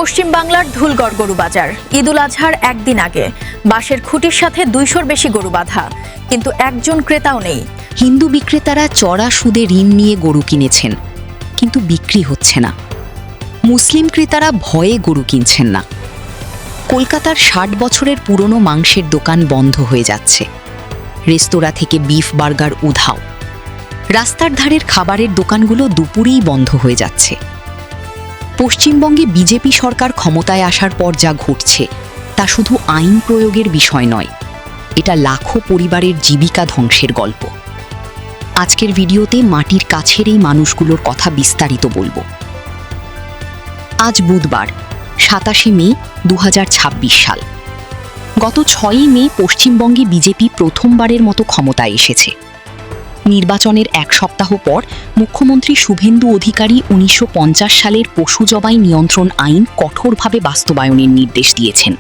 পশ্চিম বাংলার ধুলগড় গরু বাজার। ঈদুল আজহার একদিন আগে বাঁশের খুঁটির সাথে 200-র বেশি গরু বাঁধা, কিন্তু একজন ক্রেতাও নেই। হিন্দু বিক্রেতারা চড়া সুদে ঋণ নিয়ে গরু কিনেছেন, কিন্তু বিক্রি হচ্ছে না। মুসলিম ক্রেতারা ভয়ে গরু কিনছেন না। কলকাতার 60 বছরের পুরনো মাংসের দোকান বন্ধ হয়ে যাচ্ছে। রেস্তোরাঁ থেকে বিফ বার্গার উধাও। রাস্তার ধারের খাবারের দোকানগুলো দুপুরেই বন্ধ হয়ে যাচ্ছে। পশ্চিমবঙ্গে বিজেপি সরকার ক্ষমতায় আসার পর যা ঘটছে তা শুধু আইন প্রয়োগের বিষয় নয়, এটা লাখো পরিবারের জীবিকা ধ্বংসের গল্প। আজকের ভিডিওতে মাটির কাছের এই মানুষগুলোর কথা বিস্তারিত বলবো। আজ বুধবার 27 মে 2026 সাল। গত 6 মে পশ্চিমবঙ্গে বিজেপি প্রথমবারের মতো ক্ষমতায় এসেছে। নির্বাচনের 1 সপ্তাহ পর মুখ্যমন্ত্রী শুভেন্দু অধিকারী 1950 সালের পশু জবাই নিয়ন্ত্রণ আইন কঠোরভাবে বাস্তবায়নের নির্দেশ দিয়েছেন।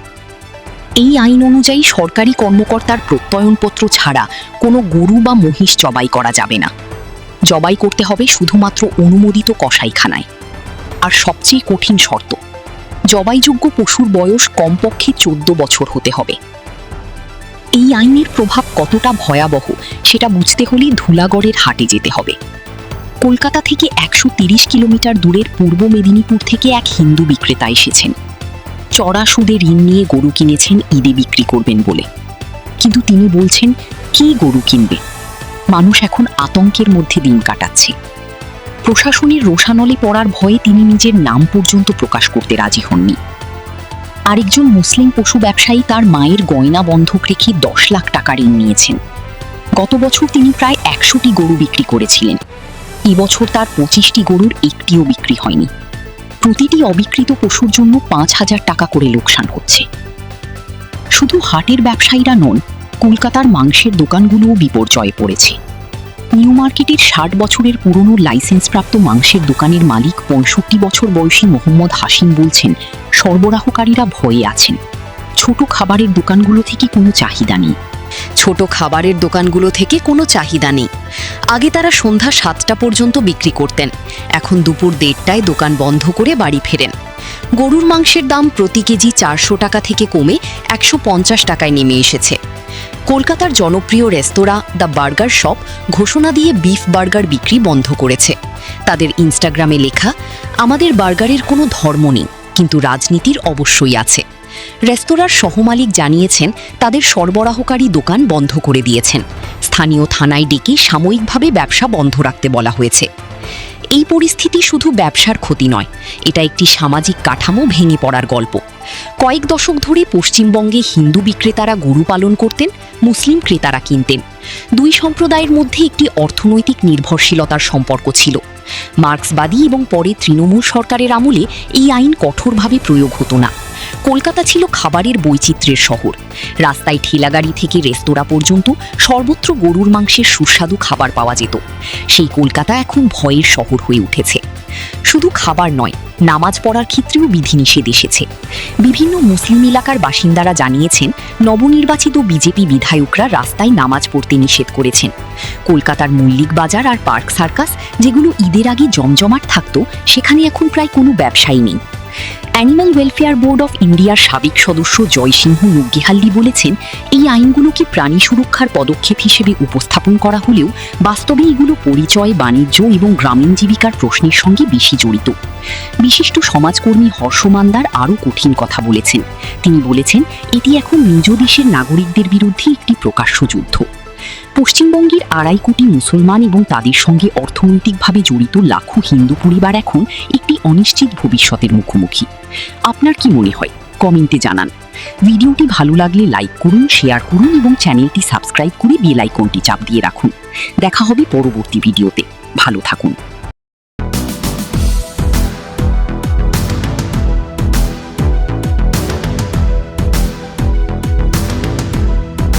এই আইন অনুযায়ী সরকারি কর্মকর্তার প্রত্যয়নপত্র ছাড়া কোনো গরু বা মহিষ জবাই করা যাবে না। জবাই করতে হবে শুধুমাত্র অনুমোদিত কসাইখানায়। আর সবচেয়ে কঠিন শর্ত, জবাইযোগ্য পশুর বয়স কমপক্ষে 14 বছর হতে হবে। এই আইনের প্রভাব কতটা ভয়াবহ সেটা বুঝতে হলে ধুলাগড়ের হাটে যেতে হবে। কলকাতা থেকে 130 কিলোমিটার দূরের পূর্ব মেদিনীপুর থেকে এক হিন্দু বিক্রেতা এসেছেন। চড়া সুদে ঋণ নিয়ে গরু কিনেছেন ঈদে বিক্রি করবেন বলে, কিন্তু তিনি বলছেন কে গরু কিনবে? মানুষ এখন আতঙ্কের মধ্যে দিন কাটাচ্ছে। প্রশাসনের রোষানলে পড়ার ভয়ে তিনি নিজের নাম পর্যন্ত প্রকাশ করতে রাজি হননি। আরেকজন মুসলিম পশু ব্যবসায়ী তার মায়ের গয়না বন্ধক রেখে 10 লাখ টাকা ঋণ নিয়েছেন। গত বছর তিনি প্রায় 100টি গরু বিক্রি করেছিলেন। এবছর তার 25টি গরুর একটিও বিক্রি হয়নি। প্রতিটি অবিকৃত পশুর জন্য 5,000 টাকা করে লোকসান হচ্ছে। শুধু হাটের ব্যবসায়ীরা নন, কলকাতার মাংসের দোকানগুলোও বিপর্যয়ে পড়েছে। নিউ মার্কেটের 60 বছরের পুরনো লাইসেন্সপ্রাপ্ত মাংসের দোকানের মালিক 65 বছর বয়সী মোহাম্মদ হাসিম বলছেন, সরবরাহকারীরা ভয়ে আছেন। ছোট খাবারের দোকানগুলো থেকে কোনো চাহিদা নেই। আগে তারা সন্ধ্যা 7টা পর্যন্ত বিক্রি করতেন, এখন দুপুর 1:30টায় দোকান বন্ধ করে বাড়ি ফেরেন। গরুর মাংসের দাম প্রতি কেজি 400 টাকা থেকে কমে 150 টাকায় নেমে এসেছে। কলকাতার জনপ্রিয় রেস্তোরাঁ দ্য বার্গার শপ ঘোষণা দিয়ে বিফ বার্গার বিক্রি বন্ধ করেছে। তাদের ইনস্টাগ্রামে লেখা, আমাদের বার্গারের কোনো ধর্ম নেই, কিন্তু রাজনীতির অবশ্যই আছে। রেস্তোরাঁর সহমালিক জানিয়েছেন তাদের সরবরাহকারী দোকান বন্ধ করে দিয়েছেন। স্থানীয় থানায় ডেকে সাময়িকভাবে ব্যবসা বন্ধ রাখতে বলা হয়েছে। এই পরিস্থিতি শুধু ব্যবসার ক্ষতি নয়, এটা একটি সামাজিক কাঠামো ভেঙে পড়ার গল্প। কয়েক দশক ধরে পশ্চিমবঙ্গে হিন্দু বিক্রেতারা গরু পালন করতেন, মুসলিম ক্রেতারা কিনতেন। দুই সম্প্রদায়ের মধ্যে একটি অর্থনৈতিক নির্ভরশীলতার সম্পর্ক ছিল। মার্ক্সবাদী এবং পরে তৃণমূল সরকারের আমলে এই আইন কঠোরভাবে প্রয়োগ হতো না। কলকাতা ছিল খাবারের বৈচিত্র্যের শহর। রাস্তায় ঠেলাগাড়ি থেকে রেস্তোরাঁ পর্যন্ত সর্বত্র গরুর মাংসের সুস্বাদু খাবার পাওয়া যেত। সেই কলকাতা এখন ভয়ের শহর হয়ে উঠেছে। শুধু খাবার নয়, নামাজ পড়ার ক্ষেত্রেও বিধিনিষেধ এসেছে। বিভিন্ন মুসলিম এলাকার বাসিন্দারা জানিয়েছেন, নবনির্বাচিত বিজেপি বিধায়করা রাস্তায় নামাজ পড়তে নিষেধ করেছেন। কলকাতার মল্লিক বাজার আর পার্ক সার্কাস, যেগুলো ঈদের আগে জমজমাট থাকত, সেখানে এখন প্রায় কোনো ব্যবসায়ী নেই। অ্যানিম্যাল ওয়েলফেয়ার বোর্ড অফ ইন্ডিয়ার সাবেক সদস্য জয়সিংহ নুগ্গিহাল্লি বলেছেন, এই আইনগুলোকে প্রাণী সুরক্ষার পদক্ষেপ হিসেবে উপস্থাপন করা হলেও বাস্তবে এগুলো পরিচয়, বাণিজ্য এবং গ্রামীণ জীবিকার প্রশ্নের সঙ্গে বেশি জড়িত। বিশিষ্ট সমাজকর্মী হর্ষ মান্দার আরও কঠিন কথা বলেছেন। তিনি বলেছেন, এটি এখন নিজ দেশের নাগরিকদের বিরুদ্ধে একটি প্রকাশ্য যুদ্ধ। পশ্চিমবঙ্গের 2.5 কোটি মুসলমান এবং তাদের সঙ্গে অর্থনৈতিকভাবে জড়িত লাখো হিন্দু পরিবার এখন একটি অনিশ্চিত ভবিষ্যতের মুখোমুখি। আপনার কি মনে হয়? কমেন্টে জানান। ভিডিওটি ভালো লাগলে লাইক করুন, শেয়ার করুন এবং চ্যানেলটি সাবস্ক্রাইব করে বেল আইকনটি চাপ দিয়ে রাখুন। দেখা হবে পরবর্তী ভিডিওতে। ভালো থাকুন।